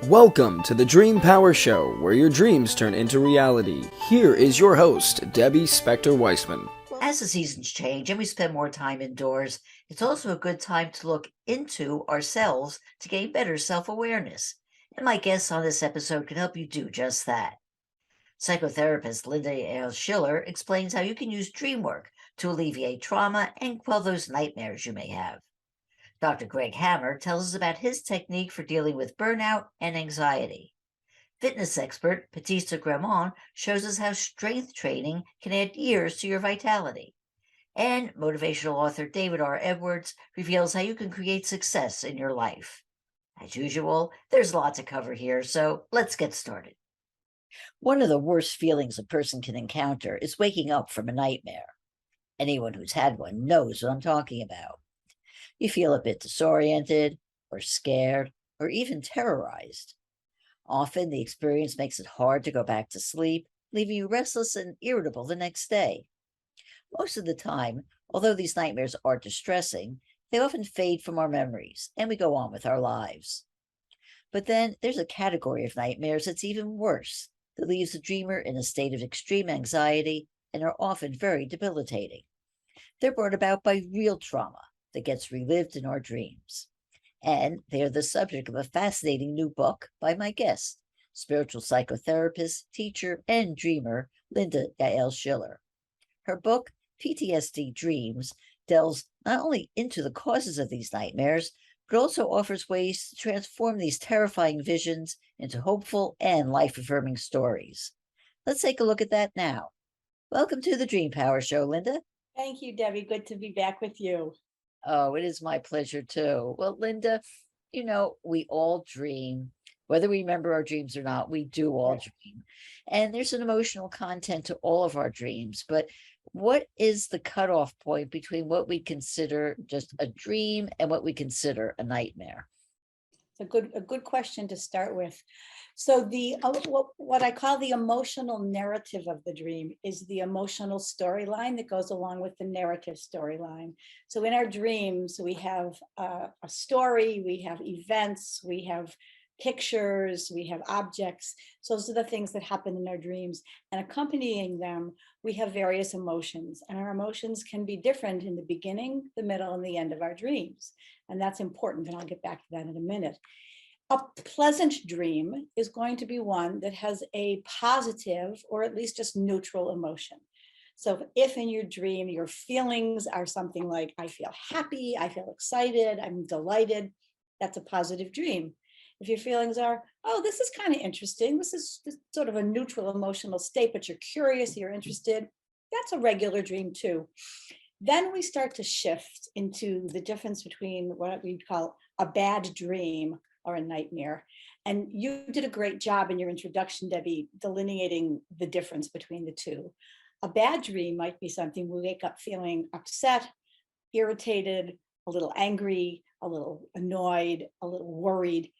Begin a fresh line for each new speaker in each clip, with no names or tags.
Welcome to the Dream Power Show, where your dreams turn into reality. Here is your host, Debbie Spector-Weissman.
As the seasons change and we spend more time indoors, it's also a good time to look into ourselves to gain better self-awareness. And my guests on this episode can help you do just that. Psychotherapist Linda Yael Schiller explains how you can use dreamwork to alleviate trauma and quell those nightmares you may have. Dr. Greg Hammer tells us about his technique for dealing with burnout and anxiety. Fitness expert Batista Gremaud shows us how strength training can add years to your vitality. And motivational author David R reveals how you can create success in your life. As usual, there's a lot to cover here, so let's get started. One of the worst feelings a person can encounter is waking up from a nightmare. Anyone who's had one knows what I'm talking about. You feel a bit disoriented, or scared, or even terrorized. Often, the experience makes it hard to go back to sleep, leaving you restless and irritable the next day. Most of the time, although these nightmares are distressing, they often fade from our memories, and we go on with our lives. But then there's a category of nightmares that's even worse, that leaves the dreamer in a state of extreme anxiety and are often very debilitating. They're brought about by real trauma that gets relived in our dreams. And they are the subject of a fascinating new book by my guest, spiritual psychotherapist, teacher, and dreamer, Linda Yael Schiller. Her book, PTSD Dreams, delves not only into the causes of these nightmares, but also offers ways to transform these terrifying visions into hopeful and life-affirming stories. Let's take a look at that now. Welcome to the Dream Power Show, Linda.
Thank you, Debbie. Good to be back with you.
Oh, it is my pleasure too. Well, Linda, we all dream. Whether we remember our dreams or not, we do all dream. And there's an emotional content to all of our dreams. But what is the cutoff point between what we consider just a dream and what we consider a nightmare?
It's a good question to start with. So what I call the emotional narrative of the dream is the emotional storyline that goes along with the narrative storyline. So in our dreams, we have a story, we have events, we have pictures, we have objects. So those are the things that happen in our dreams. And accompanying them, we have various emotions. And our emotions can be different in the beginning, the middle, and the end of our dreams. And that's important, and I'll get back to that in a minute. A pleasant dream is going to be one that has a positive or at least just neutral emotion. So if in your dream, your feelings are something like, I feel happy, I feel excited, I'm delighted, that's a positive dream. If your feelings are, oh, this is kind of interesting, this is sort of a neutral emotional state, but you're curious, you're interested, that's a regular dream too. Then we start to shift into the difference between what we call a bad dream or a nightmare. And you did a great job in your introduction, Debbie, delineating the difference between the two. A bad dream might be something we wake up feeling upset, irritated, a little angry, a little annoyed, a little worried,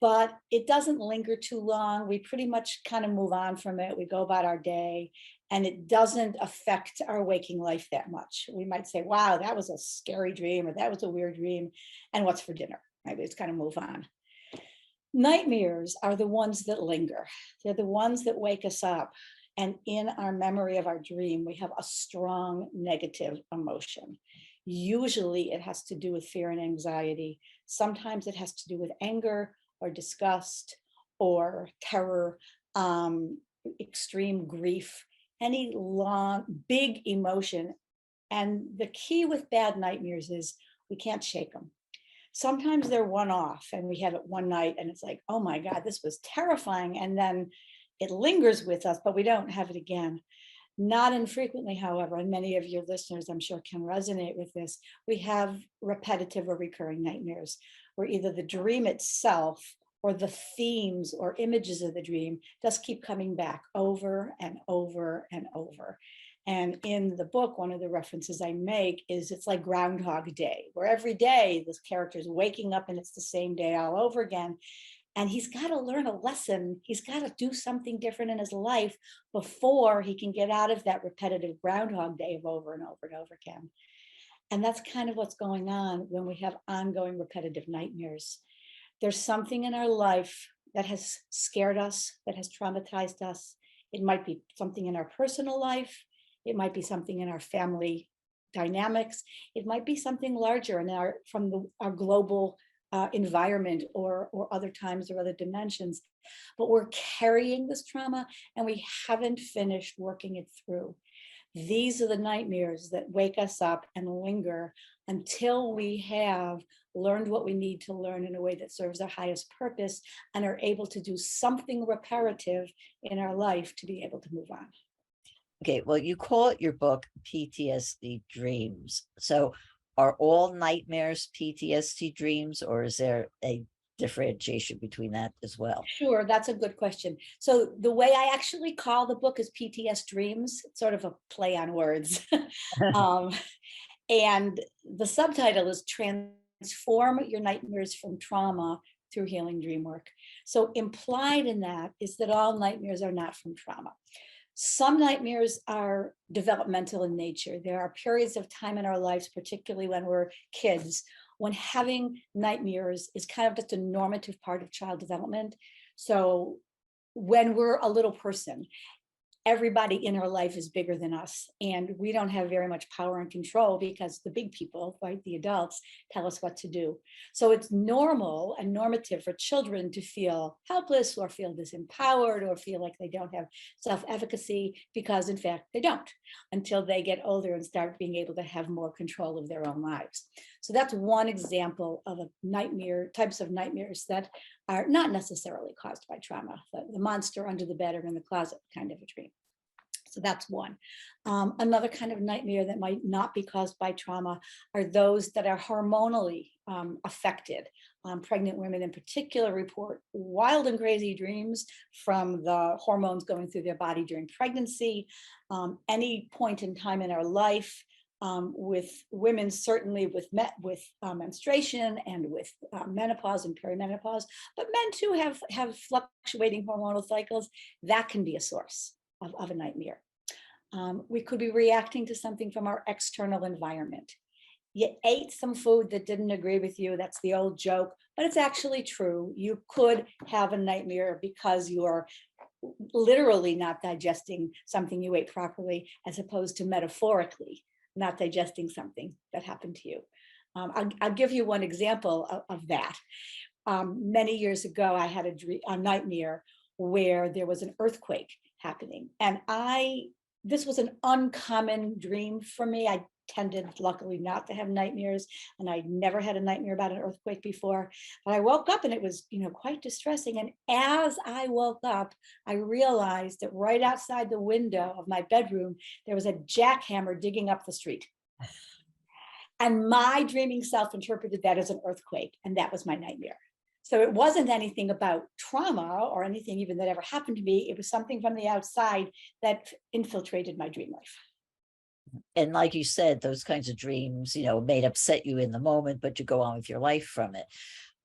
but it doesn't linger too long. We pretty much kind of move on from it. We go about our day, and it doesn't affect our waking life that much. We might say, wow, that was a scary dream, or that was a weird dream, and what's for dinner? Right? We just kind of move on. Nightmares are the ones that linger. They're the ones that wake us up. And in our memory of our dream, we have a strong negative emotion. Usually it has to do with fear and anxiety. Sometimes it has to do with anger or disgust or terror, extreme grief, any long, big emotion. And the key with bad nightmares is we can't shake them. Sometimes they're one-off and we have it one night and it's like, oh my God, this was terrifying. And then it lingers with us, but we don't have it again. Not infrequently, however, and many of your listeners, I'm sure, can resonate with this, we have repetitive or recurring nightmares where either the dream itself or the themes or images of the dream just keep coming back over and over and over. And in the book, one of the references I make is it's like Groundhog Day, where every day this character is waking up and it's the same day all over again. And he's got to learn a lesson. He's got to do something different in his life before he can get out of that repetitive Groundhog Day of over and over and over again. And that's kind of what's going on when we have ongoing repetitive nightmares. There's something in our life that has scared us, that has traumatized us. It might be something in our personal life. It might be something in our family dynamics. It might be something larger in our global environment or other times or other dimensions. But we're carrying this trauma and we haven't finished working it through. These are the nightmares that wake us up and linger until we have learned what we need to learn in a way that serves our highest purpose and are able to do something reparative in our life to be able to move on.
Okay, well, you call it your book PTSD Dreams. So are all nightmares PTSD dreams, or is there a differentiation between that as well?
Sure, that's a good question. So the way I actually call the book is PTS Dreams, it's sort of a play on words. And the subtitle is Transform Your Nightmares from Trauma Through Healing Dreamwork. So implied in that is that all nightmares are not from trauma. Some nightmares are developmental in nature. There are periods of time in our lives, particularly when we're kids, when having nightmares is kind of just a normative part of child development. So when we're a little person, everybody in our life is bigger than us, and we don't have very much power and control because the big people, right, the adults, tell us what to do. So it's normal and normative for children to feel helpless or feel disempowered or feel like they don't have self-efficacy, because in fact they don't, until they get older and start being able to have more control of their own lives. So that's one example of a nightmare, types of nightmares that are not necessarily caused by trauma, the monster under the bed or in the closet kind of a dream. So that's one. Another kind of nightmare that might not be caused by trauma are those that are hormonally affected. Pregnant women in particular report wild and crazy dreams from the hormones going through their body during pregnancy. Any point in time in our life, with women, certainly with menstruation and with menopause and perimenopause, but men too have fluctuating hormonal cycles. That can be a source of a nightmare. We could be reacting to something from our external environment. You ate some food that didn't agree with you. That's the old joke, but it's actually true. You could have a nightmare because you're literally not digesting something you ate properly, as opposed to metaphorically not digesting something that happened to you. I'll give you one example of that. Many years ago, I had a nightmare where there was an earthquake happening. And this was an uncommon dream for me. I tended, luckily, not to have nightmares, and I never had a nightmare about an earthquake before. But I woke up and it was, quite distressing. And as I woke up, I realized that right outside the window of my bedroom, there was a jackhammer digging up the street. And my dreaming self interpreted that as an earthquake, and that was my nightmare. So it wasn't anything about trauma or anything even that ever happened to me. It was something from the outside that infiltrated my dream life.
And like you said, those kinds of dreams, may upset you in the moment, but you go on with your life from it.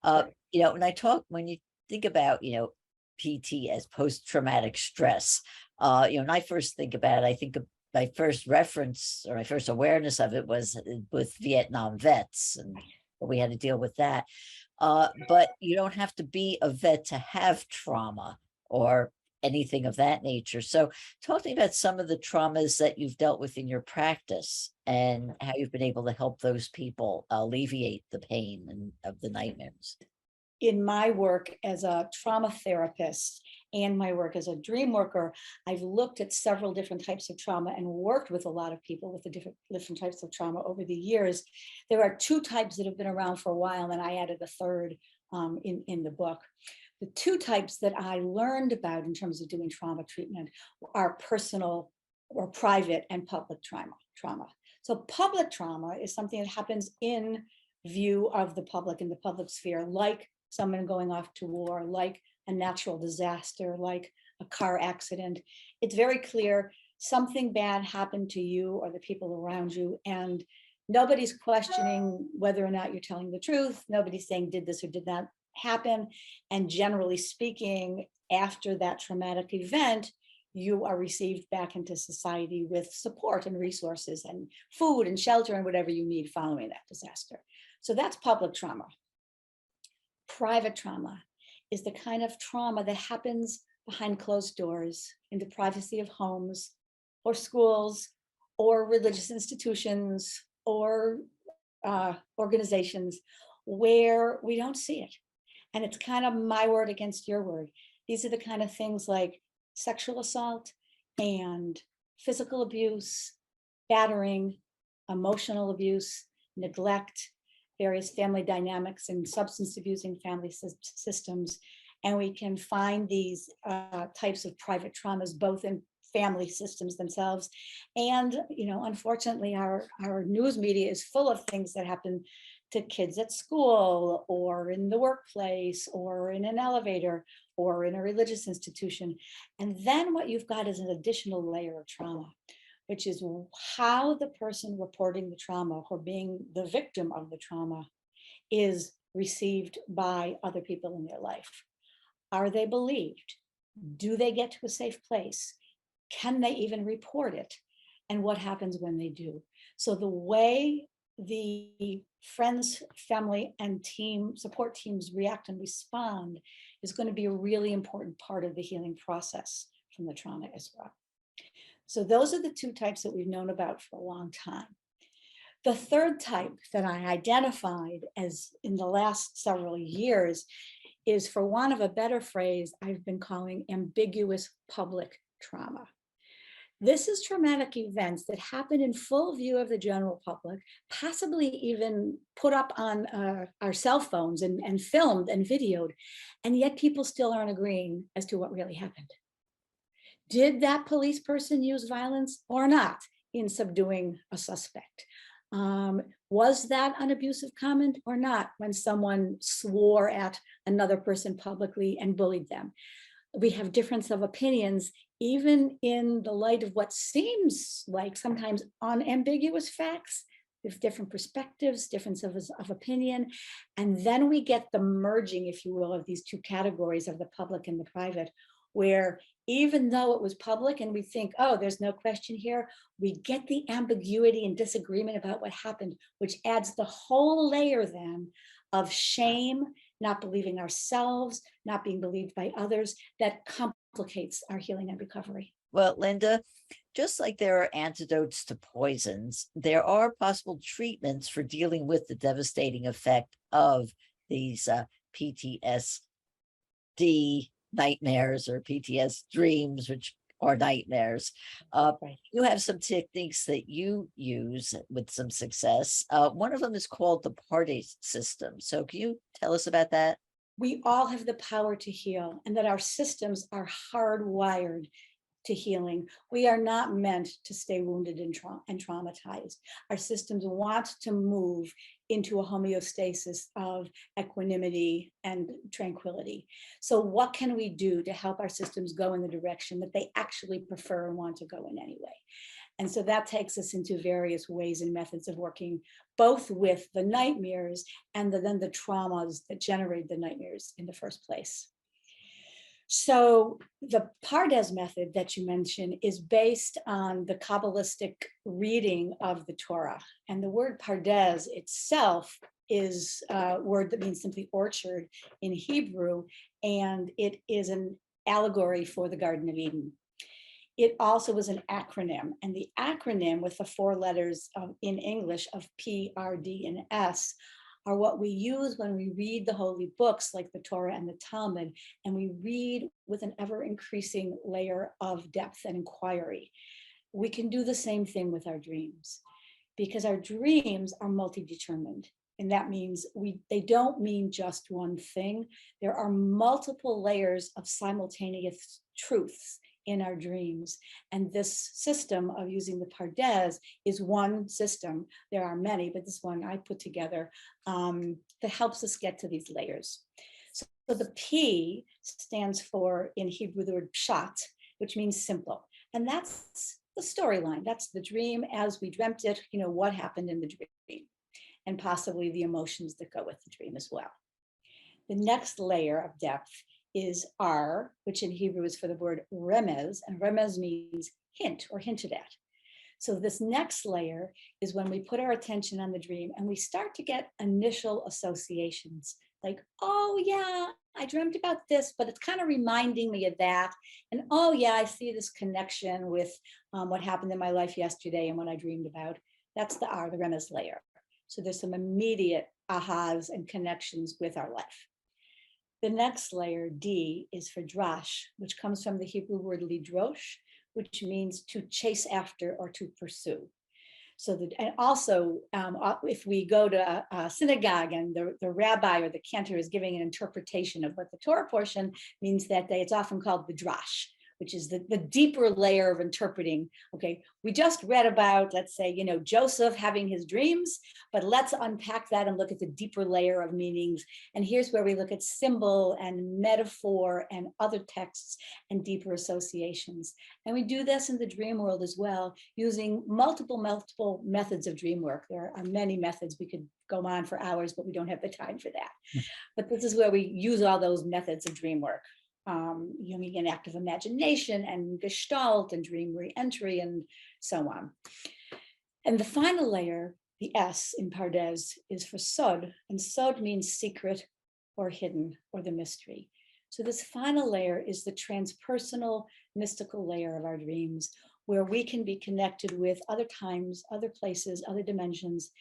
When you think about, PT as post-traumatic stress, when I first think about it, I think my first reference or my first awareness of it was with Vietnam vets, and we had to deal with that. But you don't have to be a vet to have trauma or anything of that nature. So talk to me about some of the traumas that you've dealt with in your practice and how you've been able to help those people alleviate the pain of the nightmares.
In my work as a trauma therapist and my work as a dream worker, I've looked at several different types of trauma and worked with a lot of people with the different types of trauma over the years. There are two types that have been around for a while, and I added a third in the book. The two types that I learned about in terms of doing trauma treatment are personal or private and public trauma. So public trauma is something that happens in view of the public, in the public sphere, like someone going off to war, like a natural disaster, like a car accident. It's very clear something bad happened to you or the people around you, and nobody's questioning whether or not you're telling the truth. Nobody's saying, did this or did that happen? And generally speaking, after that traumatic event, you are received back into society with support and resources and food and shelter and whatever you need following that disaster. So that's public trauma. Private trauma is the kind of trauma that happens behind closed doors in the privacy of homes or schools or religious institutions or organizations where we don't see it. And it's kind of my word against your word. These are the kind of things like sexual assault and physical abuse, battering, emotional abuse, neglect, various family dynamics and substance abusing family systems. And we can find these types of private traumas both in family systems themselves. And, unfortunately, our news media is full of things that happen to kids at school or in the workplace or in an elevator or in a religious institution. And then what you've got is an additional layer of trauma, which is how the person reporting the trauma or being the victim of the trauma is received by other people in their life. Are they believed? Do they get to a safe place? Can they even report it? And what happens when they do? So the way the friends, family, and support teams react and respond is going to be a really important part of the healing process from the trauma as well. So those are the two types that we've known about for a long time. The third type that I identified as in the last several years is, for want of a better phrase, I've been calling ambiguous public trauma. This is traumatic events that happen in full view of the general public, possibly even put up on our cell phones and filmed and videoed, and yet people still aren't agreeing as to what really happened. Did that police person use violence or not in subduing a suspect? Was that an abusive comment or not when someone swore at another person publicly and bullied them? We have difference of opinions, even in the light of what seems like sometimes unambiguous facts. There's different perspectives, differences of opinion. And then we get the merging, if you will, of these two categories of the public and the private, where even though it was public and we think, oh, there's no question here, we get the ambiguity and disagreement about what happened, which adds the whole layer then of shame, not believing ourselves, not being believed by others, that complicates our healing and recovery.
Well, Linda, just like there are antidotes to poisons, there are possible treatments for dealing with the devastating effect of these PTSD nightmares or PTS dreams, which are nightmares.
Right.
You have some techniques that you use with some success. One of them is called the Pardes system. So can you tell us about that?
We all have the power to heal, and that our systems are hardwired to healing. We are not meant to stay wounded and traumatized. Our systems want to move into a homeostasis of equanimity and tranquility. So what can we do to help our systems go in the direction that they actually prefer and want to go in anyway? And so that takes us into various ways and methods of working both with the nightmares and then the traumas that generate the nightmares in the first place. So the Pardes method that you mentioned is based on the Kabbalistic reading of the Torah. And the word Pardes itself is a word that means simply orchard in Hebrew, and it is an allegory for the Garden of Eden. It also was an acronym, and the acronym with the four letters in English of P, R, D, and S are what we use when we read the holy books like the Torah and the Talmud, and we read with an ever increasing layer of depth and inquiry. We can do the same thing with our dreams, because our dreams are multi-determined. And that means they don't mean just one thing. There are multiple layers of simultaneous truths in our dreams. And this system of using the Pardes is one system. There are many, but this one I put together that helps us get to these layers. So the P stands for, in Hebrew, the word pshat, which means simple. And that's the storyline. That's the dream as we dreamt it, what happened in the dream, and possibly the emotions that go with the dream as well. The next layer of depth is R, which in Hebrew is for the word remez, and remez means hint or hinted at. So this next layer is when we put our attention on the dream and we start to get initial associations Like, oh yeah, I dreamt about this, but it's kind of reminding me of that. And oh yeah, I see this connection with what happened in my life yesterday and what I dreamed about. That's the R, the REMS layer. So there's some immediate ahas and connections with our life. The next layer, D, is for drash, which comes from the Hebrew word lidrosh, which means to chase after or to pursue. So that, and also, if we go to a synagogue and the rabbi or the cantor is giving an interpretation of what the Torah portion means that day, it's often called the drash, which is the deeper layer of interpreting. Okay, we just read about, let's say, Joseph having his dreams, but let's unpack that and look at the deeper layer of meanings. And here's where we look at symbol and metaphor and other texts and deeper associations. And we do this in the dream world as well, using multiple methods of dream work. There are many methods. We could go on for hours, but we don't have the time for that. But this is where we use all those methods of dream work. Jungian active imagination and gestalt and dream re-entry and so on. And the final layer, the S in Pardes, is for sod, and sod means secret or hidden or the mystery. So this final layer is the transpersonal mystical layer of our dreams, where we can be connected with other times, other places, other dimensions,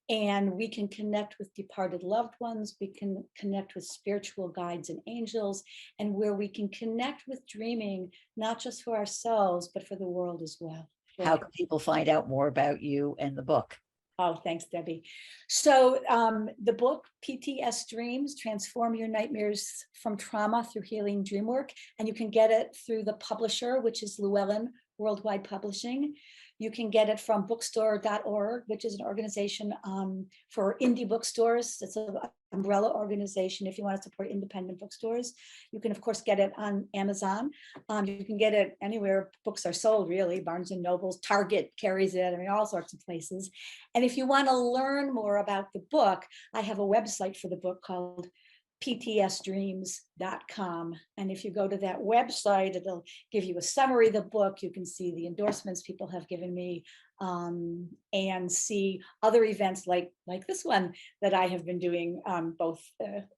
and we can connect with departed loved ones. We can connect with spiritual guides and angels, and where we can connect with dreaming, not just for ourselves, but for the world as well.
How can people find out more about you and the book?
Oh, thanks, Debbie. So the book, PTS Dreams, Transform Your Nightmares from Trauma Through Healing Dreamwork, and you can get it through the publisher, which is Llewellyn Worldwide Publishing. You can get it from bookstore.org, which is an organization for indie bookstores. It's an umbrella organization if you want to support independent bookstores. You can, of course, get it on Amazon. You can get it anywhere books are sold, really. Barnes and Nobles, Target carries it, I mean, all sorts of places. And if you want to learn more about the book, I have a website for the book called ptsdreams.com. And if you go to that website, it'll give you a summary of the book. You can see the endorsements people have given me and see other events like this one that I have been doing both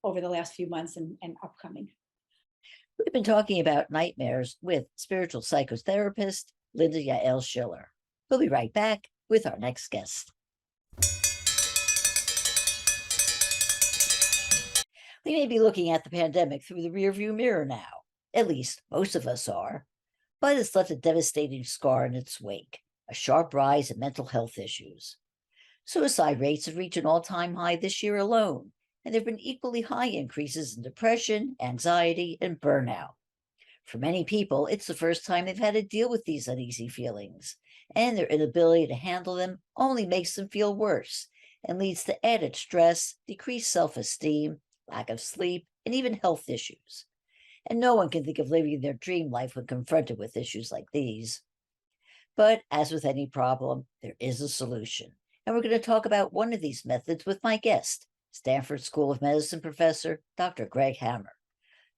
over the last few months and upcoming.
We've been talking about nightmares with spiritual psychotherapist Linda Yael Schiller. We'll be right back with our next guest. We may be looking at the pandemic through the rearview mirror now. At least most of us are. But it's left a devastating scar in its wake, a sharp rise in mental health issues. Suicide rates have reached an all-time high this year alone, and there have been equally high increases in depression, anxiety, and burnout. For many people, it's the first time they've had to deal with these uneasy feelings, and their inability to handle them only makes them feel worse and leads to added stress, decreased self-esteem, lack of sleep, and even health issues. And no one can think of living their dream life when confronted with issues like these. But as with any problem, there is a solution. And we're going to talk about one of these methods with my guest, Stanford School of Medicine professor, Dr. Greg Hammer.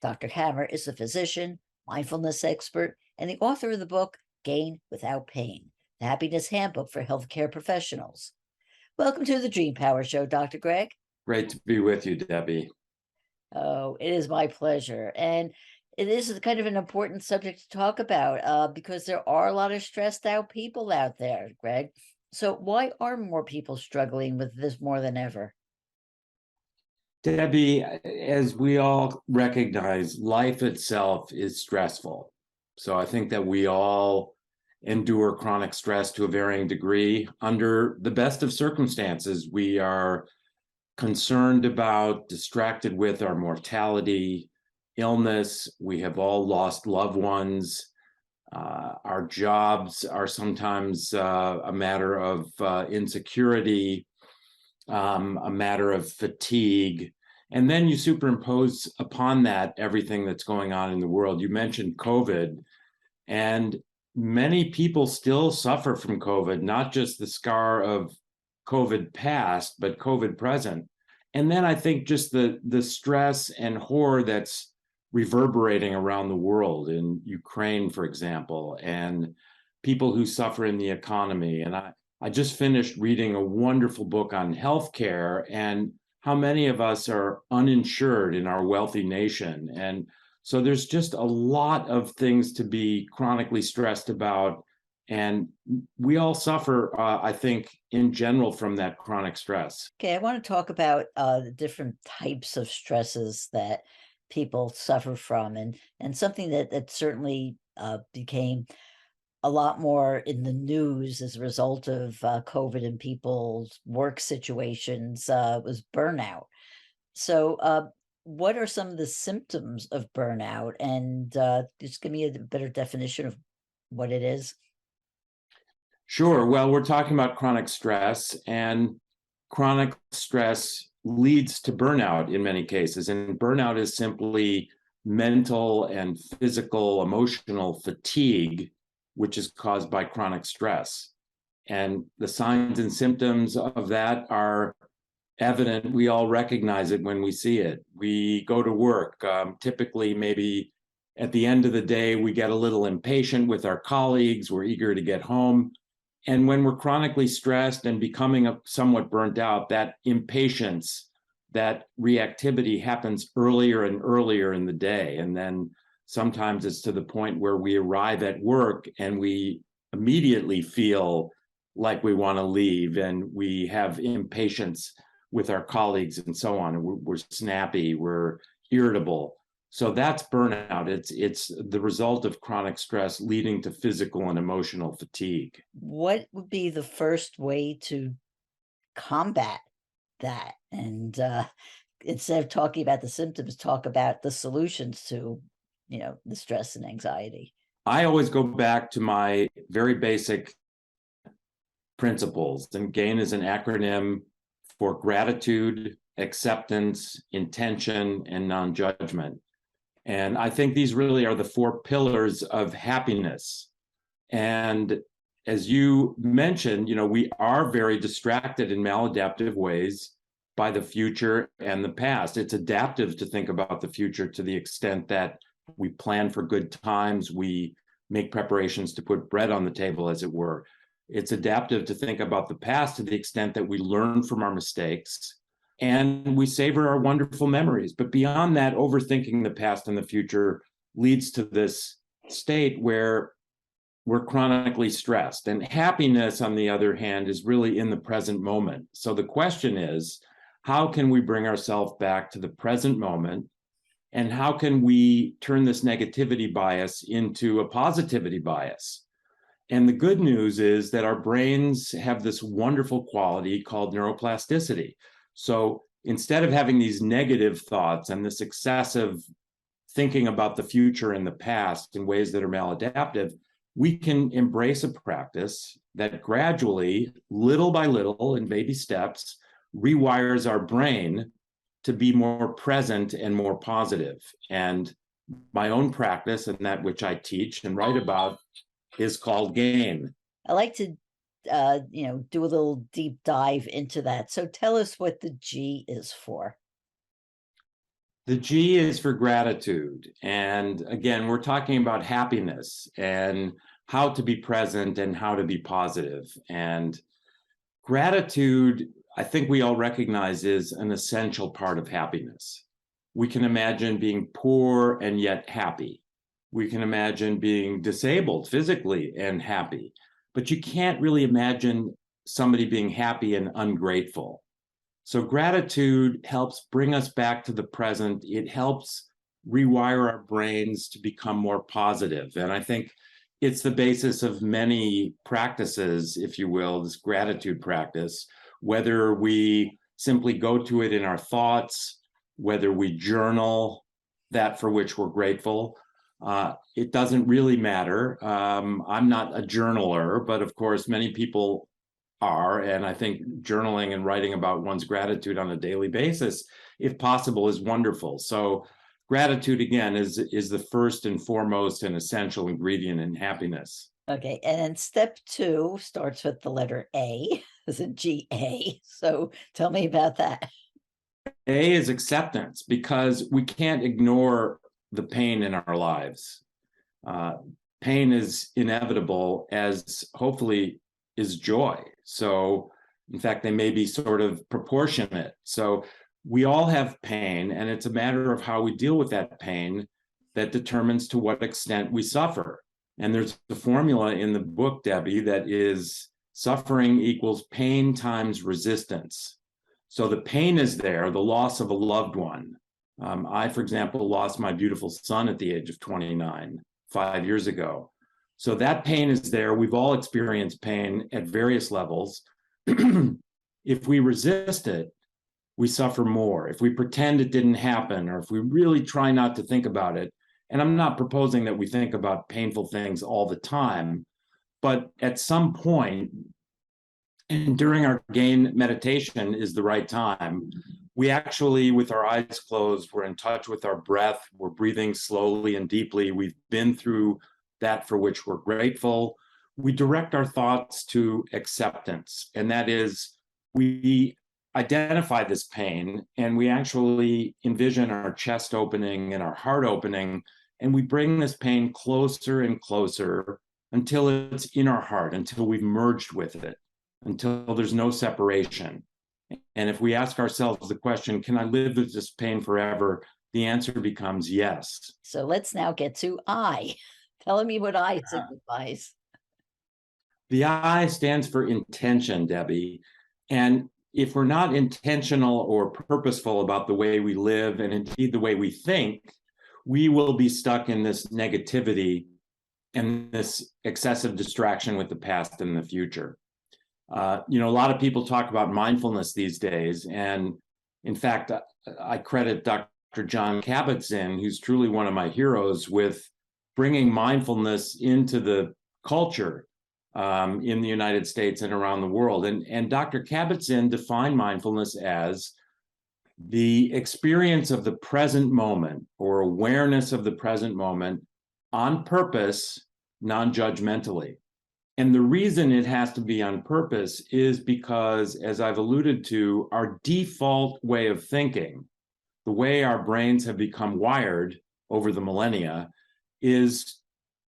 Dr. Hammer is a physician, mindfulness expert, and the author of the book, Gain Without Pain, the Happiness Handbook for Healthcare Professionals. Welcome to the Dream Power Show, Dr. Greg.
Great to be with you, Debbie.
Oh, it is my pleasure. And it is kind of an important subject to talk about because there are a lot of stressed out people out there, Greg. So why are more people struggling with this more than ever?
Debbie, as we all recognize, life itself is stressful. So I think that we all endure chronic stress to a varying degree. Under the best of circumstances, we are concerned about, distracted with our mortality, illness. We have all lost loved ones. Our jobs are sometimes a matter of insecurity, a matter of fatigue. And then you superimpose upon that everything that's going on in the world. You mentioned COVID, and many people still suffer from COVID, not just the scar of COVID past, but COVID present. And then I think just the stress and horror that's reverberating around the world, in Ukraine, for example, and people who suffer in the economy. And I just finished reading a wonderful book on healthcare and how many of us are uninsured in our wealthy nation? And so there's just a lot of things to be chronically stressed about. And we all suffer, I think, in general from that chronic stress.
Okay, I want to talk about the different types of stresses that people suffer from, and something that certainly became a lot more in the news as a result of COVID and people's work situations was burnout. So, what are some of the symptoms of burnout? And just give me a better definition of what it is.
Sure. Well, we're talking about chronic stress, and chronic stress leads to burnout in many cases. And burnout is simply mental and physical, emotional fatigue, which is caused by chronic stress. And the signs and symptoms of that are evident. We all recognize it when we see it. We go to work, typically maybe at the end of the day, we get a little impatient with our colleagues. We're eager to get home. And when we're chronically stressed and becoming somewhat burnt out, that impatience, that reactivity happens earlier and earlier in the day. And then sometimes it's to the point where we arrive at work and we immediately feel like we want to leave, and we have impatience with our colleagues and so on. And we're snappy, we're irritable. So that's burnout. It's the result of chronic stress leading to physical and emotional fatigue.
What would be the first way to combat that? And instead of talking about the symptoms, talk about the solutions to, the stress and anxiety.
I always go back to my very basic principles, and GAIN is an acronym for gratitude, acceptance, intention, and non-judgment. And I think these really are the four pillars of happiness. And as you mentioned, we are very distracted in maladaptive ways by the future and the past. It's adaptive to think about the future to the extent that we plan for good times, we make preparations to put bread on the table, as it were. It's adaptive to think about the past to the extent that we learn from our mistakes and we savor our wonderful memories. But beyond that, overthinking the past and the future leads to this state where we're chronically stressed. And happiness, on the other hand, is really in the present moment. So the question is, how can we bring ourselves back to the present moment? And how can we turn this negativity bias into a positivity bias? And the good news is that our brains have this wonderful quality called neuroplasticity. So instead of having these negative thoughts and this excessive thinking about the future and the past in ways that are maladaptive, we can embrace a practice that gradually, little by little, in baby steps, rewires our brain to be more present and more positive. And my own practice, and that which I teach and write about, is called GAIN.
I like to do a little deep dive into that. So tell us what the G is for.
The G is for gratitude. And again, we're talking about happiness and how to be present and how to be positive. And gratitude, I think we all recognize, is an essential part of happiness. We can imagine being poor and yet happy. We can imagine being disabled physically and happy. But you can't really imagine somebody being happy and ungrateful. So gratitude helps bring us back to the present. It helps rewire our brains to become more positive. And I think it's the basis of many practices, if you will, this gratitude practice, whether we simply go to it in our thoughts, whether we journal that for which we're grateful. It doesn't really matter. I'm not a journaler, but of course, many people are. And I think journaling and writing about one's gratitude on a daily basis, if possible, is wonderful. So gratitude, again, is the first and foremost and essential ingredient in happiness.
Okay. And then step 2 starts with the letter A, as in GA. So tell me about that.
A is acceptance, because we can't ignore the pain in our lives. Pain is inevitable, as hopefully is joy. So in fact, they may be sort of proportionate. So we all have pain, and it's a matter of how we deal with that pain that determines to what extent we suffer. And there's a formula in the book, Debbie, that is suffering equals pain times resistance. So the pain is there, the loss of a loved one. I, for example, lost my beautiful son at the age of 29, 5 years ago. So that pain is there. We've all experienced pain at various levels. If we resist it, we suffer more. If we pretend it didn't happen, or if we really try not to think about it, and I'm not proposing that we think about painful things all the time, but at some point, and during our GAIN meditation is the right time, we actually, with our eyes closed, we're in touch with our breath, we're breathing slowly and deeply, we've been through that for which we're grateful. We direct our thoughts to acceptance, and that is, we identify this pain and we actually envision our chest opening and our heart opening, and we bring this pain closer and closer until it's in our heart, until we've merged with it, until there's no separation. And if we ask ourselves the question, can I live with this pain forever? The answer becomes yes.
So let's now get to I. Tell me what I signifies.
The I stands for intention, Debbie. And if we're not intentional or purposeful about the way we live, and indeed the way we think, we will be stuck in this negativity and this excessive distraction with the past and the future. A lot of people talk about mindfulness these days. And in fact, I credit Dr. John Kabat-Zinn, who's truly one of my heroes, with bringing mindfulness into the culture in the United States and around the world. And Dr. Kabat-Zinn defined mindfulness as the experience of the present moment, or awareness of the present moment on purpose, non-judgmentally. And the reason it has to be on purpose is because, as I've alluded to, our default way of thinking, the way our brains have become wired over the millennia, is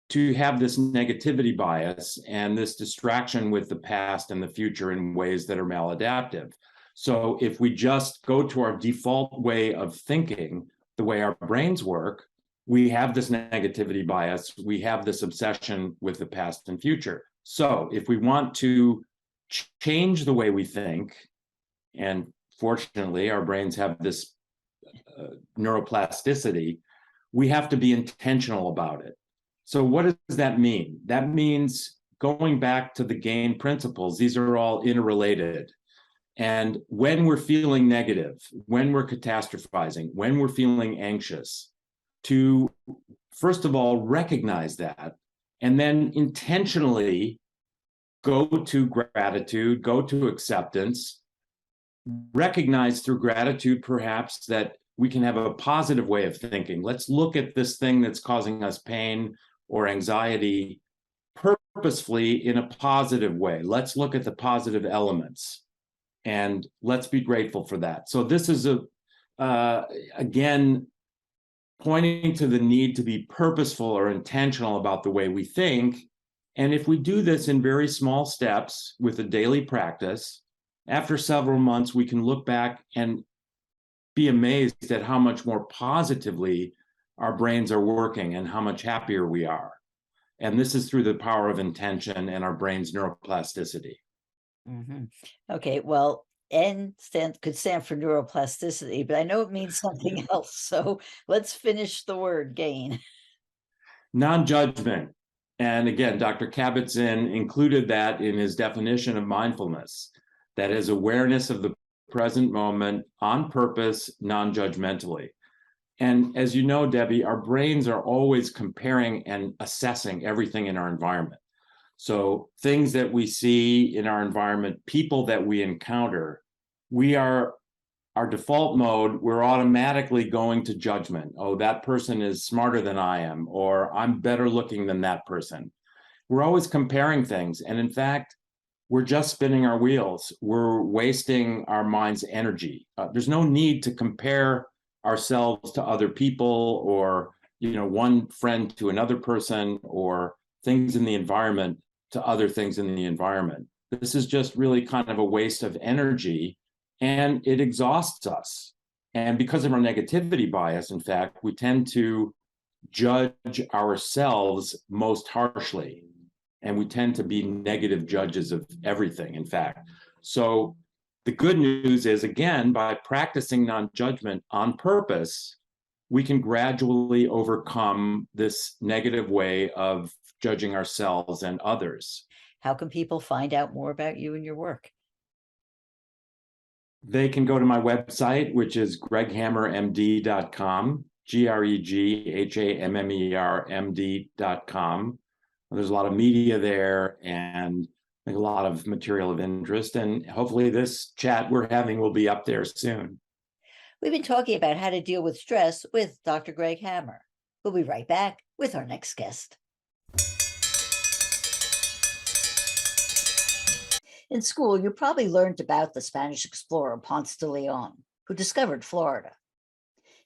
to have this negativity bias and this distraction with the past and the future in ways that are maladaptive. So if we just go to our default way of thinking, the way our brains work, we have this negativity bias, we have this obsession with the past and future. So if we want to change the way we think, and fortunately our brains have this neuroplasticity, we have to be intentional about it. So what does that mean? That means going back to the GAIN principles. These are all interrelated. And when we're feeling negative, when we're catastrophizing, when we're feeling anxious, to first of all recognize that, and then intentionally go to gratitude, go to acceptance, recognize through gratitude perhaps that we can have a positive way of thinking. Let's look at this thing that's causing us pain or anxiety purposefully in a positive way. Let's look at the positive elements and let's be grateful for that. So this is again, pointing to the need to be purposeful or intentional about the way we think. And if we do this in very small steps with a daily practice, after several months, we can look back and be amazed at how much more positively our brains are working and how much happier we are. And this is through the power of intention and our brain's neuroplasticity.
Mm-hmm. Okay, well, N could stand for neuroplasticity, but I know it means something else. So let's finish the word GAIN.
Non-judgment. And again, Dr. Kabat-Zinn included that in his definition of mindfulness. That is awareness of the present moment on purpose, non-judgmentally. And as you know, Debbie, our brains are always comparing and assessing everything in our environment. So things that we see in our environment, people that we encounter, our default mode, we're automatically going to judgment. Oh, that person is smarter than I am, or I'm better looking than that person. We're always comparing things. And in fact, we're just spinning our wheels. We're wasting our mind's energy. There's no need to compare ourselves to other people, or one friend to another person, or things in the environment to other things in the environment. This is just really kind of a waste of energy, and it exhausts us. And because of our negativity bias, in fact, we tend to judge ourselves most harshly. And we tend to be negative judges of everything, in fact. So the good news is, again, by practicing non-judgment on purpose, we can gradually overcome this negative way of judging ourselves and others.
How can people find out more about you and your work?
They can go to my website, which is greghammermd.com, GREGHAMMERMD.com. There's a lot of media there and a lot of material of interest. And hopefully this chat we're having will be up there soon.
We've been talking about how to deal with stress with Dr. Greg Hammer. We'll be right back with our next guest. In school, you probably learned about the Spanish explorer Ponce de Leon, who discovered Florida.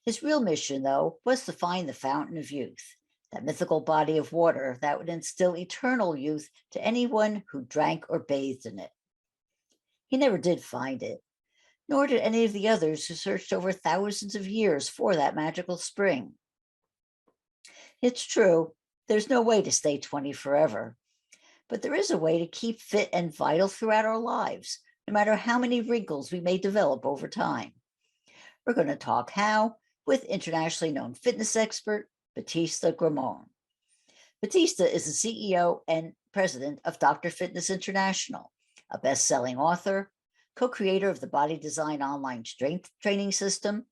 His real mission, though, was to find the fountain of youth, that mythical body of water that would instill eternal youth to anyone who drank or bathed in it. He never did find it, nor did any of the others who searched over thousands of years for that magical spring. It's true, there's no way to stay 20 forever, but there is a way to keep fit and vital throughout our lives, no matter how many wrinkles we may develop over time. We're going to talk how with internationally known fitness expert Batista Gremaud. Batista is the CEO and president of Dr. Fitness International, a best-selling author, co-creator of the Body Design online strength training system,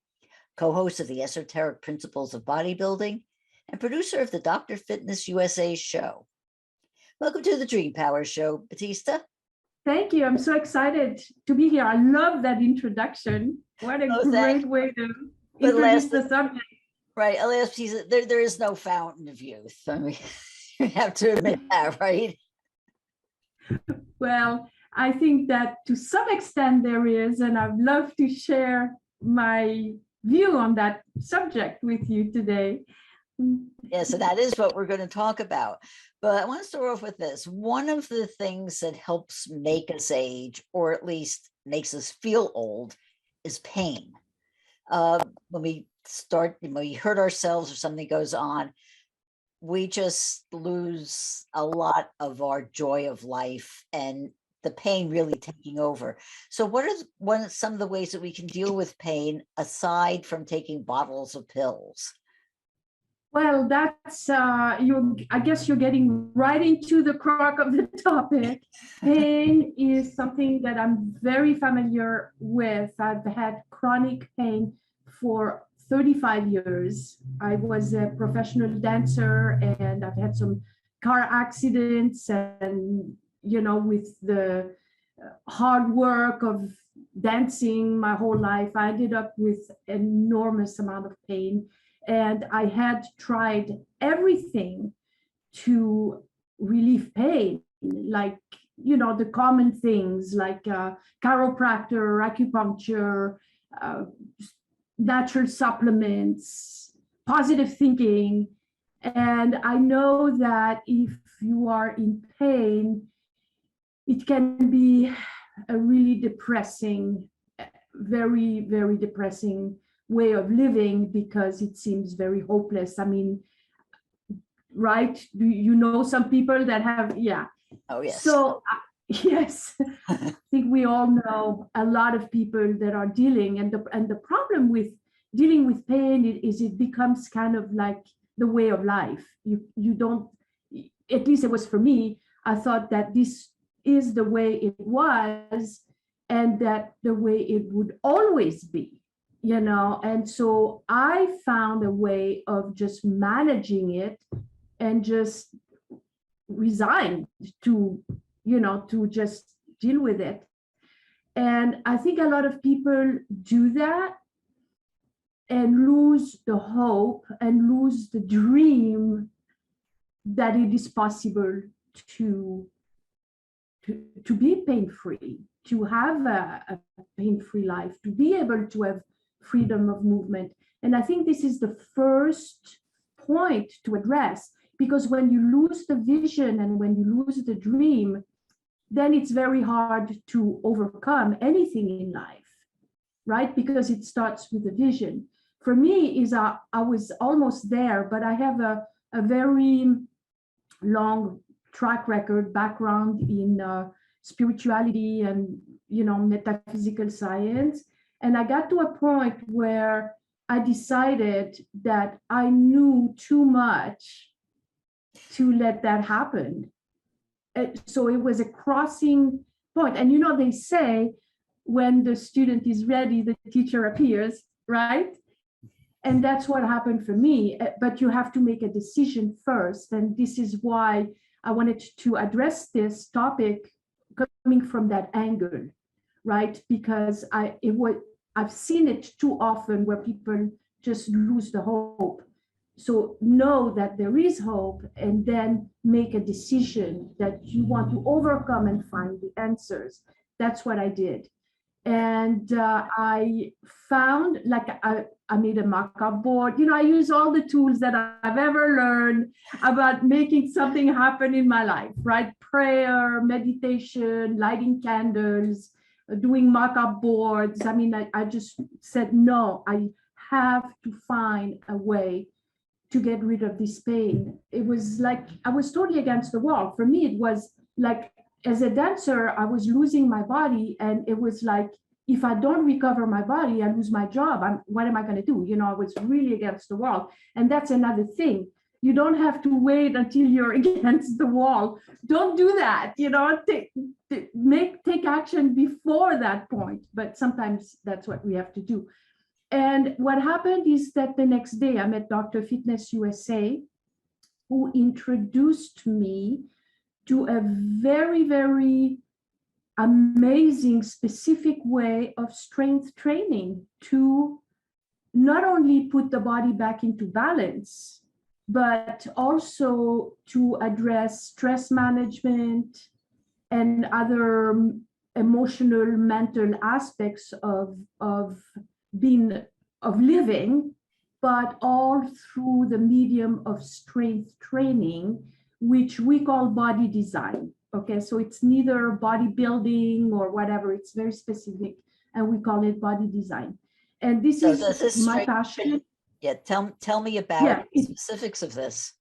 co-host of the Esoteric Principles of Bodybuilding, and producer of the Dr. Fitness USA show. Welcome to the Dream Power Show, Batista.
Thank you. I'm so excited to be here. I love that introduction. What a great way to introduce the subject.
Right. I'll ask Batista, there is no fountain of youth. I mean, you have to admit that, right?
Well, I think that to some extent there is, and I'd love to share my view on that subject with you today.
Yeah, so that is what we're going to talk about. But I want to start off with this. One of the things that helps make us age, or at least makes us feel old, is pain. When we hurt ourselves or something goes on, we just lose a lot of our joy of life and the pain really taking over. So what are some of the ways that we can deal with pain aside from taking bottles of pills?
Well, that's, I guess you're getting right into the crux of the topic. Pain is something that I'm very familiar with. I've had chronic pain for 35 years. I was a professional dancer and I've had some car accidents, and, with the hard work of dancing my whole life, I ended up with enormous amount of pain. And I had tried everything to relieve pain, like, the common things like chiropractor, acupuncture, natural supplements, positive thinking. And I know that if you are in pain, it can be a really depressing, very, very depressing way of living, because it seems very hopeless. I mean, right? You know some people that have, yeah.
Oh, yes.
So, yes, I think we all know a lot of people that are dealing, and the problem with dealing with pain is it becomes kind of like the way of life. You don't, at least it was for me, I thought that this is the way it was, and that the way it would always be. And so I found a way of just managing it and just resign to, to just deal with it. And I think a lot of people do that and lose the hope and lose the dream that it is possible to be pain-free, to have a pain-free life, to be able to have freedom of movement. And I think this is the first point to address, because when you lose the vision and when you lose the dream, then it's very hard to overcome anything in life. right? Because it starts with the vision. For me, I was almost there, but I have a very long track record background in spirituality and, metaphysical science. And I got to a point where I decided that I knew too much to let that happen. So it was a crossing point. And they say when the student is ready, the teacher appears, right? And that's what happened for me. But you have to make a decision first. And this is why I wanted to address this topic coming from that angle, right? Because I've seen it too often where people just lose the hope. So know that there is hope, and then make a decision that you want to overcome and find the answers. That's what I did. And I found, I made a mock-up board. I use all the tools that I've ever learned about making something happen in my life, right? Prayer, meditation, lighting candles, doing mock-up boards. I just said, no, I have to find a way to get rid of this pain. It was like I was totally against the wall. For me, it was like, as a dancer, I was losing my body, and it was like, if I don't recover my body, I lose my job. What am I going to do? I was really against the wall. And that's another thing. You don't have to wait until you're against the wall. Don't do that. Take action before that point. But sometimes that's what we have to do. And what happened is that the next day I met Dr. Fitness USA, who introduced me to a very, very amazing specific way of strength training to not only put the body back into balance, but also to address stress management and other emotional, mental aspects of living, but all through the medium of strength training, which we call body design. Okay, so it's neither bodybuilding or whatever, it's very specific, and we call it body design. And this is my passion.
Yeah, tell me about the specifics of this.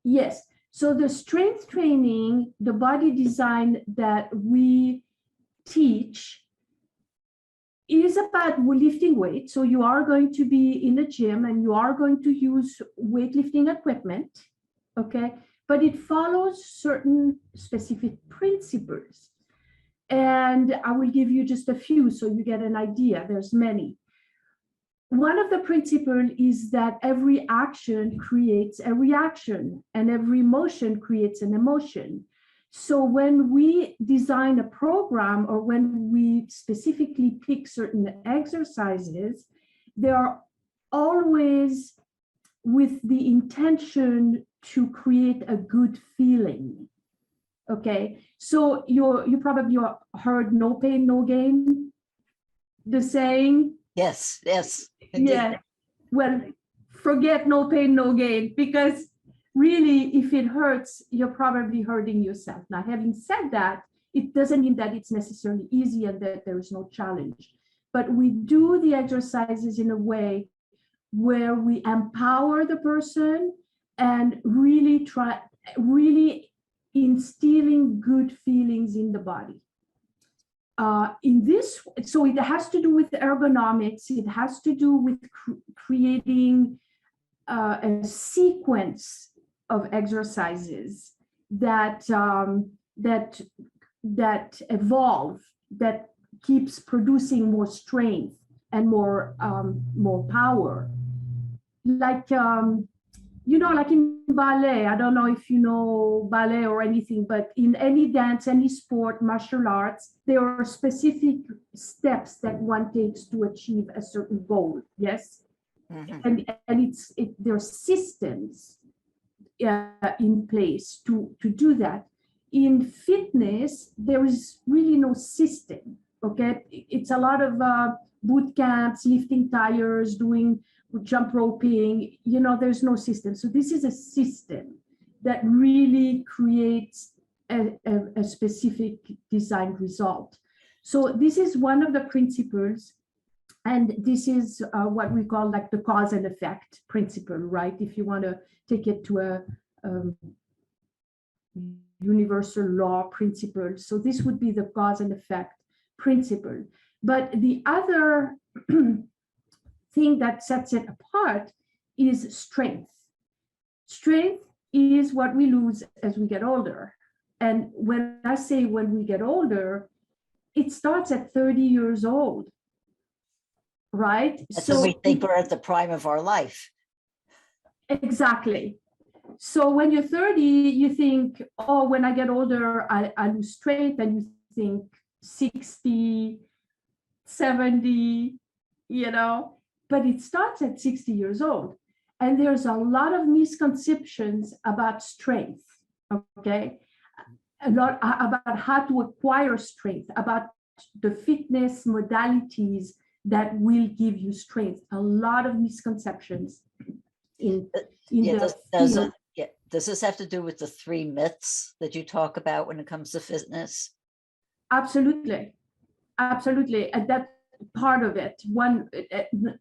Yes, so the strength training, the body design that we teach is about lifting weight. So you are going to be in a gym and you are going to use weightlifting equipment, okay? But it follows certain specific principles. And I will give you just a few so you get an idea. There's many. One of the principles is that every action creates a reaction, and every emotion creates an emotion. So when we design a program, or when we specifically pick certain exercises, they are always with the intention to create a good feeling. Okay, so you probably heard "no pain, no gain," the saying.
Yes.
Indeed. Yeah. Well, forget "no pain, no gain," because really, if it hurts, you're probably hurting yourself. Now, having said that, it doesn't mean that it's necessarily easy and that there is no challenge. But we do the exercises in a way where we empower the person and really instilling good feelings in the body. So it has to do with ergonomics. It has to do with creating a sequence of exercises that evolve, that keeps producing more strength and more power. Like like in ballet, I don't know if you know ballet or anything, but in any dance, any sport, martial arts, there are specific steps that one takes to achieve a certain goal. Yes, and there are systems in place to do that. In fitness, there is really no system. Okay, it's a lot of boot camps, lifting tires, doing jump roping, there's no system. So this is a system that really creates a specific design result. So this is one of the principles And this is what we call like the cause and effect principle, right? If you want to take it to a universal law principle. So this would be the cause and effect principle. But the other thing that sets it apart is strength. Strength is what we lose as we get older. And when I say when we get older, it starts at 30 years old, right?
That's when we think we're at the prime of our life.
Exactly. So when you're 30, you think, oh, when I get older, I lose strength, and you think 60, 70, you know, but it starts at 60 years old. And there's a lot of misconceptions about strength, okay? A lot about how to acquire strength, about the fitness modalities that will give you strength. A lot of misconceptions in
does this have to do with the 3 myths that you talk about when it comes to fitness?
Absolutely. Absolutely. And that's part of it.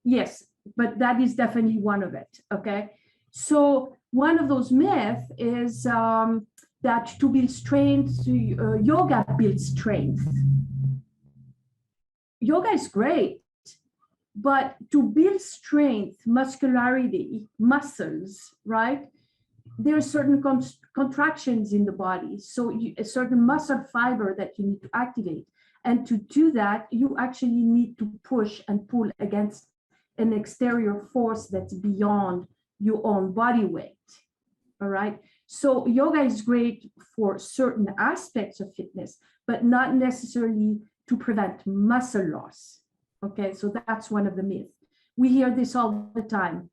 Yes, but that is definitely one of it. Okay. So one of those myths is that to build strength, yoga builds strength. Yoga is great, but to build strength, muscularity, muscles, right? There are certain contractions in the body. So a certain muscle fiber that you need to activate. And to do that, you actually need to push and pull against an exterior force that's beyond your own body weight. All right. So yoga is great for certain aspects of fitness, but not necessarily to prevent muscle loss. Okay. So that's one of the myths. We hear this all the time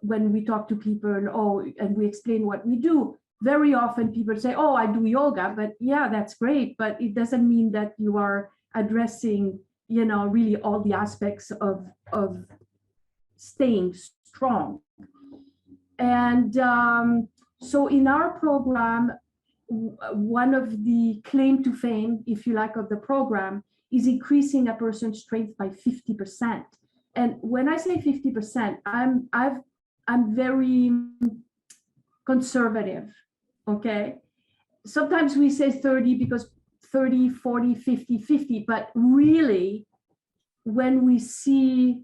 when we talk to people, and we explain what we do. Very often people say, oh, I do yoga, but yeah, that's great. But it doesn't mean that you are addressing, really all the aspects of staying strong. And so in our program, one of the claim to fame, if you like, of the program is increasing a person's strength by 50%. And when I say 50%, I'm very conservative, okay? Sometimes we say 30 because 30, 40, 50, 50, but really when we see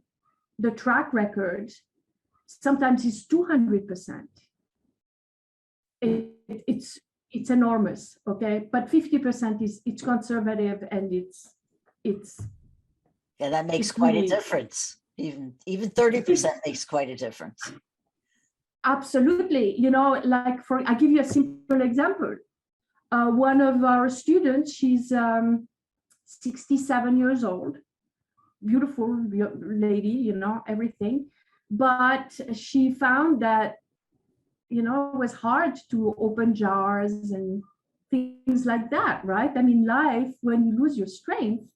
the track record, sometimes it's 200%. It's enormous, okay? But 50% it's conservative, and it's
yeah, that makes quite a difference. Even 30% makes quite a difference.
Absolutely. I'll give you a simple example. One of our students, she's 67 years old, beautiful lady, everything. But she found that, it was hard to open jars and things like that, right? I mean, life, when you lose your strength,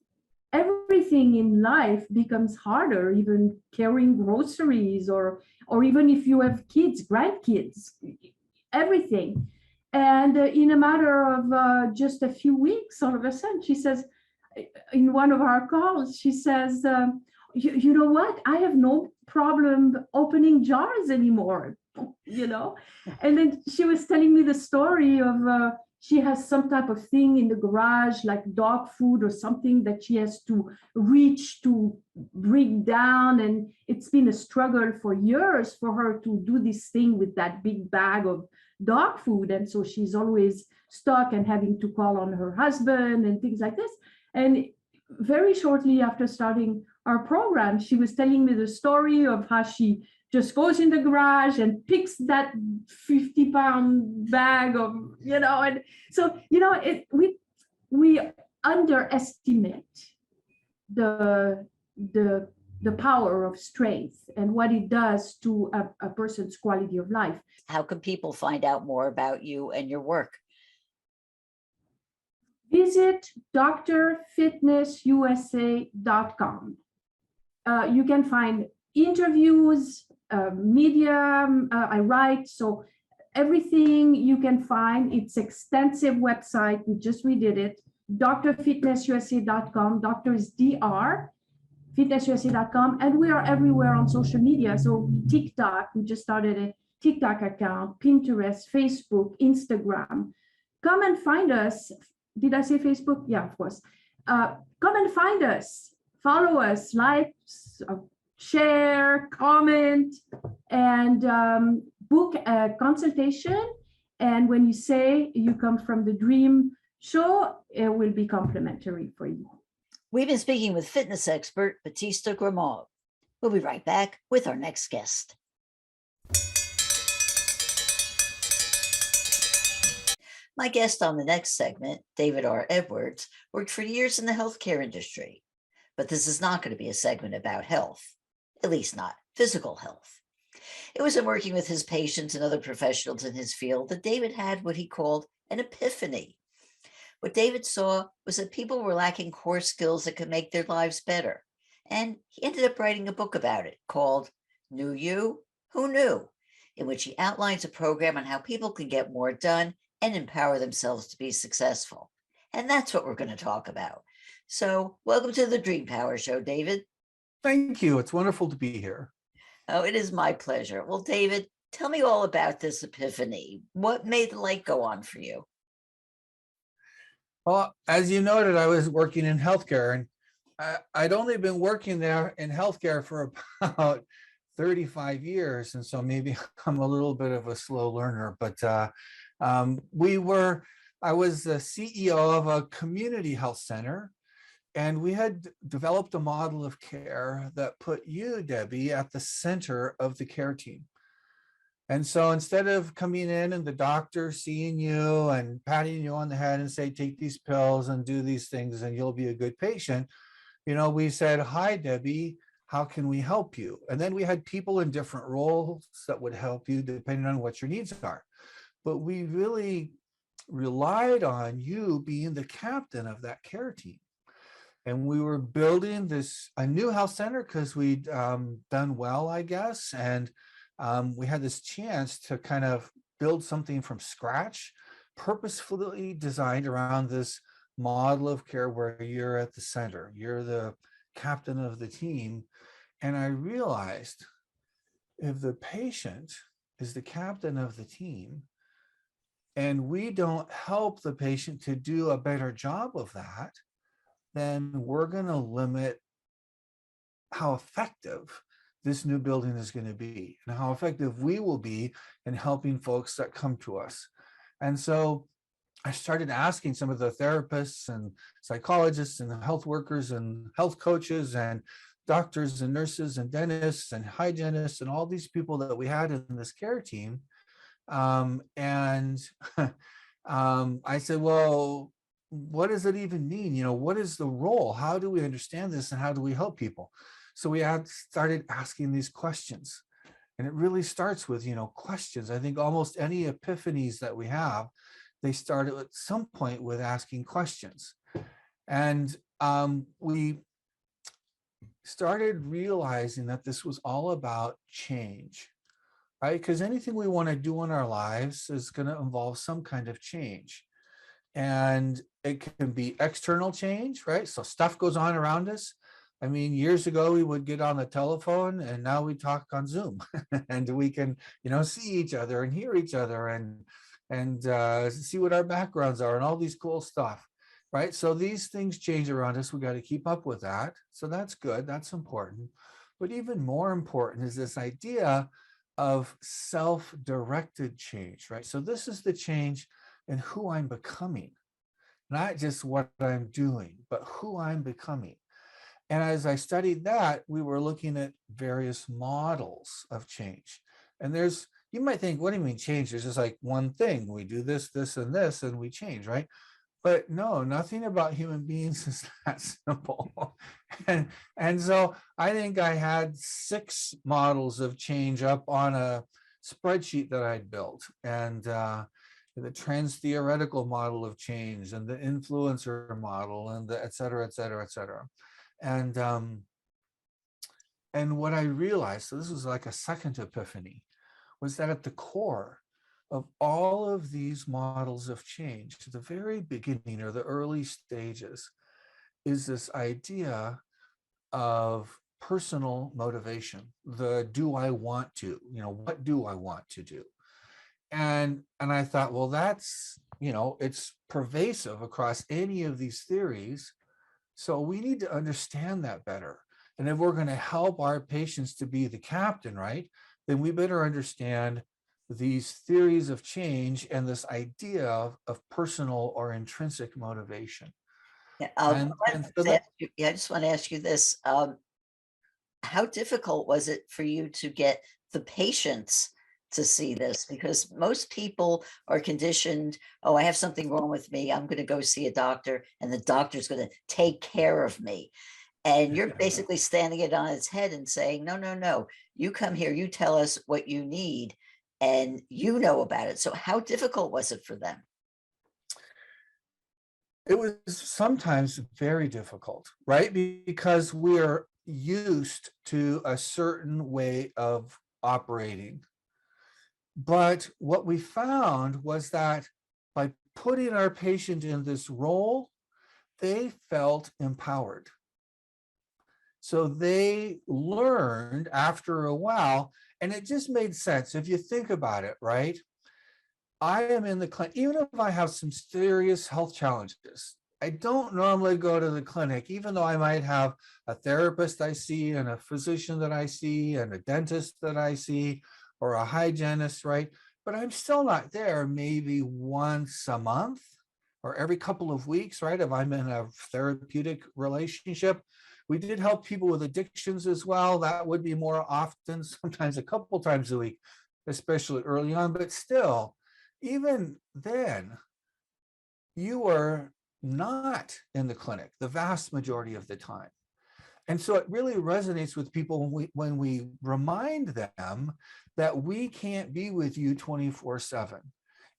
everything in life becomes harder, even carrying groceries or even if you have kids, grandkids, everything. And in a matter of just a few weeks, all of a sudden, she says, in one of our calls, she says, you know what? I have no problem opening jars anymore, And then she was telling me the story of she has some type of thing in the garage, like dog food or something that she has to reach to bring down. And it's been a struggle for years for her to do this thing with that big bag of dog food. And so she's always stuck and having to call on her husband and things like this. And very shortly after starting our program, she was telling me the story of how she just goes in the garage and picks that 50-pound bag of, and so, we underestimate the power of strength and what it does to a person's quality of life.
How can people find out more about you and your work?
Visit drfitnessusa.com. You can find interviews, media, I write, so everything you can find. It's extensive website. We just redid it. drfitnessusa.com. Doctor is DR. fitnessusa.com, and we are everywhere on social media. So TikTok, we just started a TikTok account, Pinterest, Facebook, Instagram. Come and find us. Did I say Facebook? Yeah, of course. Come and find us, follow us, like, share, comment, and book a consultation. And when you say you come from the Dream Show, it will be complimentary for you.
We've been speaking with fitness expert Batista Gremaud. We'll be right back with our next guest. My guest on the next segment, David R. Edwards, worked for years in the healthcare industry. But this is not going to be a segment about health, at least not physical health. It was in working with his patients and other professionals in his field that David had what he called an epiphany. What David saw was that people were lacking core skills that could make their lives better. And he ended up writing a book about it called Knew You? Who Knew? In which he outlines a program on how people can get more done and empower themselves to be successful. And that's what we're going to talk about. So welcome to the Dream Power Show, David.
Thank you. It's wonderful to be here.
Oh, it is my pleasure. Well, David, tell me all about this epiphany. What made the light go on for you?
Well, as you noted, I was working in healthcare, and I'd only been working there in healthcare for about 35 years. And so maybe I'm a little bit of a slow learner, but I was the CEO of a community health center, and we had developed a model of care that put you, Debbie, at the center of the care team. And so instead of coming in and the doctor seeing you and patting you on the head and say, take these pills and do these things and you'll be a good patient, we said, hi, Debbie, how can we help you? And then we had people in different roles that would help you depending on what your needs are. But we really relied on you being the captain of that care team. And we were building a new health center because we'd done well, I guess. And we had this chance to kind of build something from scratch, purposefully designed around this model of care where you're at the center, you're the captain of the team. And I realized if the patient is the captain of the team and we don't help the patient to do a better job of that, then we're going to limit how effective this new building is going to be and how effective we will be in helping folks that come to us. And so I started asking some of the therapists and psychologists and health workers and health coaches and doctors and nurses and dentists and hygienists and all these people that we had in this care team. I said, well, what does it even mean? What is the role? How do we understand this and how do we help people? So we started asking these questions, and it really starts with, questions. I think almost any epiphanies that we have, they start at some point with asking questions. And we started realizing that this was all about change, right? Because anything we want to do in our lives is going to involve some kind of change. And it can be external change, right? So stuff goes on around us. I mean, years ago, we would get on the telephone and now we talk on Zoom and we can, see each other and hear each other and see what our backgrounds are and all these cool stuff, right? So these things change around us. We got to keep up with that. So that's good. That's important. But even more important is this idea of self-directed change, right? So this is the change in who I'm becoming, not just what I'm doing, but who I'm becoming. And as I studied that, we were looking at various models of change. And you might think, what do you mean change? There's just like one thing. We do this, this, and this, and we change, right? But no, nothing about human beings is that simple. And so I think I had 6 models of change up on a spreadsheet that I'd built. And the trans-theoretical model of change and the influencer model and the et cetera, et cetera, et cetera. And what I realized, so this was like a second epiphany, was that at the core of all of these models of change, to the very beginning or the early stages, is this idea of personal motivation, the do I want to, what do I want to do? And I thought, well, that's, it's pervasive across any of these theories. So we need to understand that better. And if we're going to help our patients to be the captain, right, then we better understand these theories of change and this idea of personal or intrinsic motivation.
Yeah,
And so that,
I just want to ask you this. How difficult was it for you to get the patients to see this? Because most people are conditioned, oh, I have something wrong with me, I'm going to go see a doctor, and the doctor's going to take care of me. And you're basically standing it on its head and saying, no, no, no, you come here, you tell us what you need, and you know about it. So how difficult was it for them?
it was sometimes very difficult, right? Because we're used to a certain way of operating. But what we found was that by putting our patient in this role, they felt empowered. So they learned after a while, and it just made sense if you think about it, right? I am in the clinic, even if I have some serious health challenges, I don't normally go to the clinic, even though I might have a therapist I see and a physician that I see and a dentist that I see or a hygienist, right? But I'm still not there maybe once a month or every couple of weeks, right? If I'm in a therapeutic relationship. We did help people with addictions as well. That would be more often, sometimes a couple times a week, especially early on, but still, even then, you are not in the clinic the vast majority of the time. And so it really resonates with people when we remind them that we can't be with you 24/7.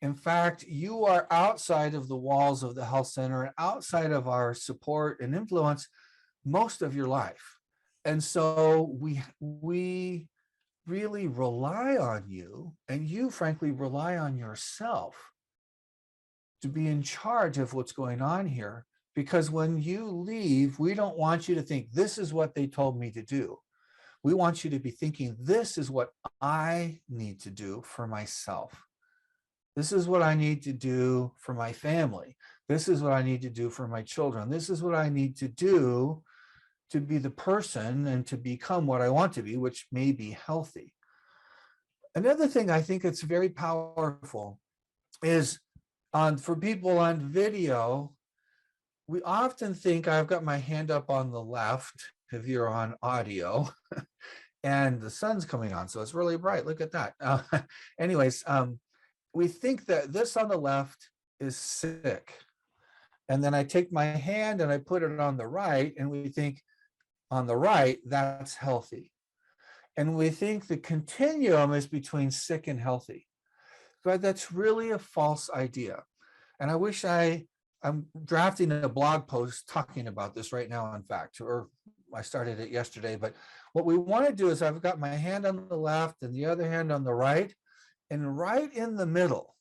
In fact, you are outside of the walls of the health center and outside of our support and influence most of your life. And so we really rely on you, and you frankly rely on yourself to be in charge of what's going on here. Because when you leave, we don't want you to think this is what they told me to do. We want you to be thinking this is what I need to do for myself. This is what I need to do for my family. This is what I need to do for my children. This is what I need to do to be the person and to become what I want to be, which may be healthy. Another thing I think it's very powerful is for people on video, we often think I've got my hand up on the left if you're on audio and the sun's coming on, so it's really bright. Look at that. Anyways, we think that this on the left is sick. And then I take my hand and I put it on the right, and we think on the right, that's healthy. And we think the continuum is between sick and healthy. But that's really a false idea. And I wish I'm drafting a blog post talking about this right now, in fact, or I started it yesterday. But what we want to do is I've got my hand on the left and the other hand on the right. And right in the middle,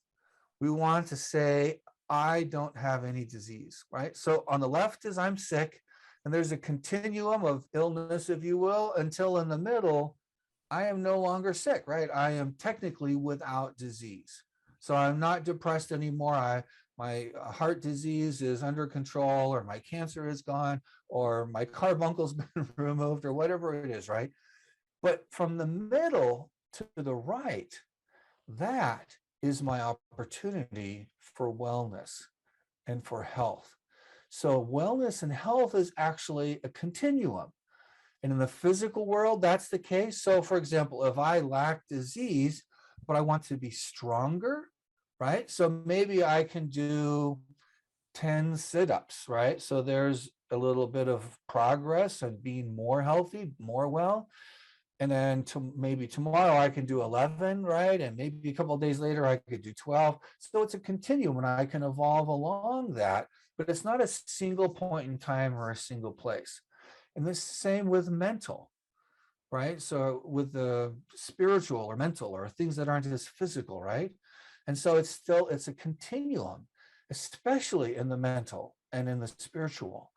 we want to say, I don't have any disease, right? So on the left is I'm sick. And there's a continuum of illness, if you will, until in the middle, I am no longer sick, right? I am technically without disease. So I'm not depressed anymore. My heart disease is under control, or my cancer is gone, or my carbuncle's been removed, or whatever it is, right? But from the middle to the right, that is my opportunity for wellness and for health. So wellness and health is actually a continuum. And in the physical world, that's the case. So for example, if I lack disease, but I want to be stronger, right? So maybe I can do 10 sit-ups, right? So there's a little bit of progress and being more healthy, more well. And then maybe tomorrow I can do 11, right? And maybe a couple of days later I could do 12. So it's a continuum and I can evolve along that, but it's not a single point in time or a single place. And the same with mental, right? So with the spiritual or mental or things that aren't as physical, right? And so it's a continuum, especially in the mental and in the spiritual.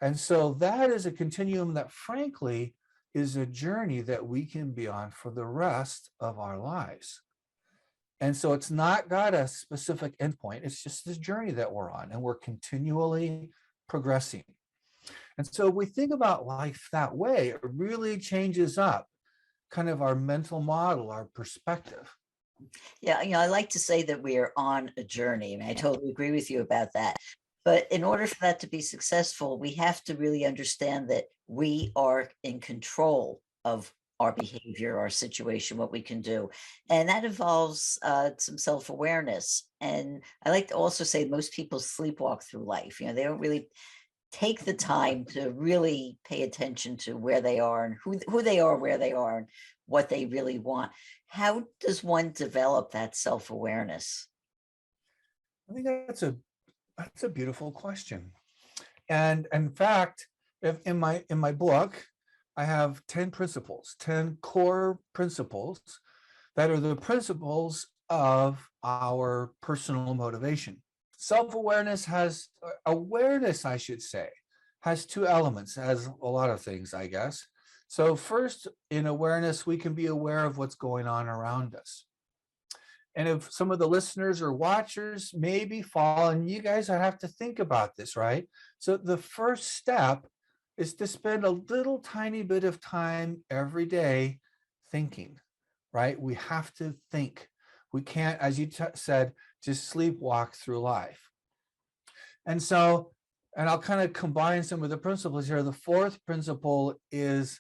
And so that is a continuum that frankly is a journey that we can be on for the rest of our lives. And so it's not got a specific endpoint. It's just this journey that we're on, and we're continually progressing. And so we think about life that way, it really changes up kind of our mental model, our perspective.
Yeah, I like to say that we are on a journey. I mean, I totally agree with you about that. But in order for that to be successful, we have to really understand that we are in control of our behavior, our situation, what we can do. And that involves some self-awareness. And I like to also say most people sleepwalk through life. They don't really take the time to really pay attention to where they are and who they are, where they are, and what they really want. How does one develop that self-awareness?
I think that's a beautiful question. And in fact, if in my book, I have 10 principles, 10 core principles that are the principles of our personal motivation. Self-awareness has, awareness, I should say, has two elements, as a lot of things, I guess. So first, in awareness, we can be aware of what's going on around us. And if some of the listeners or watchers maybe fall, and you guys have to think about this, right? So the first step is to spend a little tiny bit of time every day thinking, right? We have to think. We can't, as you said, just sleepwalk through life. And so, and I'll kind of combine some of the principles here. The fourth principle is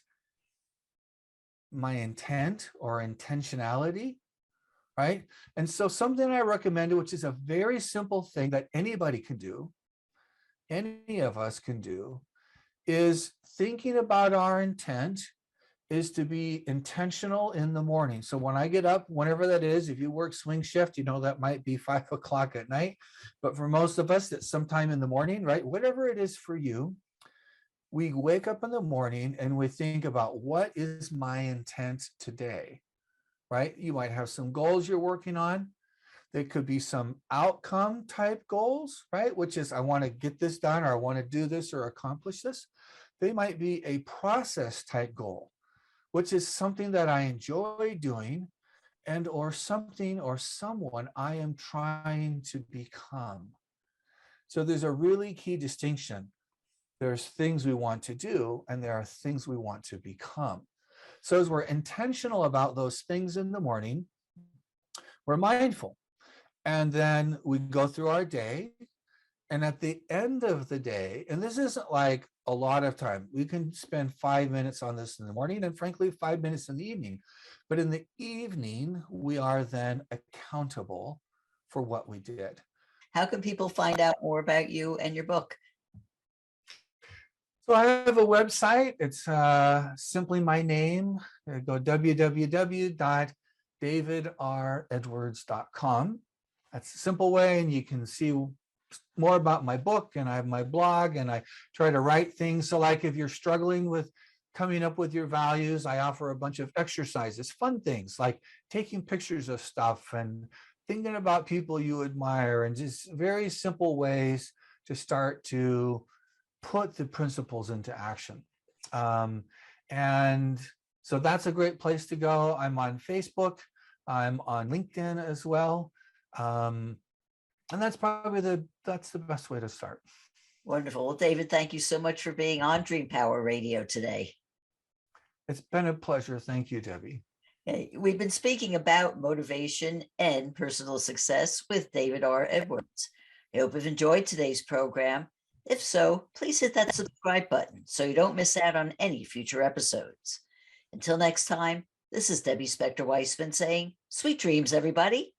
my intent or intentionality, right? And so something I recommended, which is a very simple thing that anybody can do, any of us can do, is thinking about our intent is to be intentional in the morning. So when I get up, whenever that is, if you work swing shift, that might be 5 o'clock at night, but for most of us, it's sometime in the morning, right? Whatever it is for you, we wake up in the morning and we think about what is my intent today, right? You might have some goals you're working on. There could be some outcome type goals, right? Which is, I want to get this done, or I want to do this or accomplish this. They might be a process type goal, which is something that I enjoy doing and or something or someone I am trying to become. So there's a really key distinction. There's things we want to do and there are things we want to become. So as we're intentional about those things in the morning, we're mindful. And then we go through our day. And at the end of the day, and this isn't like a lot of time, we can spend 5 minutes on this in the morning and frankly, 5 minutes in the evening. But in the evening, we are then accountable for what we did.
How can people find out more about you and your book?
So I have a website. It's simply my name. Go www.davidredwards.com. That's a simple way, and you can see more about my book, and I have my blog, and I try to write things. So like if you're struggling with coming up with your values, I offer a bunch of exercises, fun things like taking pictures of stuff and thinking about people you admire, and just very simple ways to start to put the principles into action. And so that's a great place to go. I'm on Facebook. I'm on LinkedIn as well. And that's probably the best way to start.
Wonderful. Well, David, thank you so much for being on Dream Power Radio today.
It's been a pleasure. Thank you, Debbie.
We've been speaking about motivation and personal success with David R. Edwards. I hope you've enjoyed today's program. If so, please hit that subscribe button so you don't miss out on any future episodes. Until next time, this is Debbie Spector-Weissman saying, sweet dreams, everybody.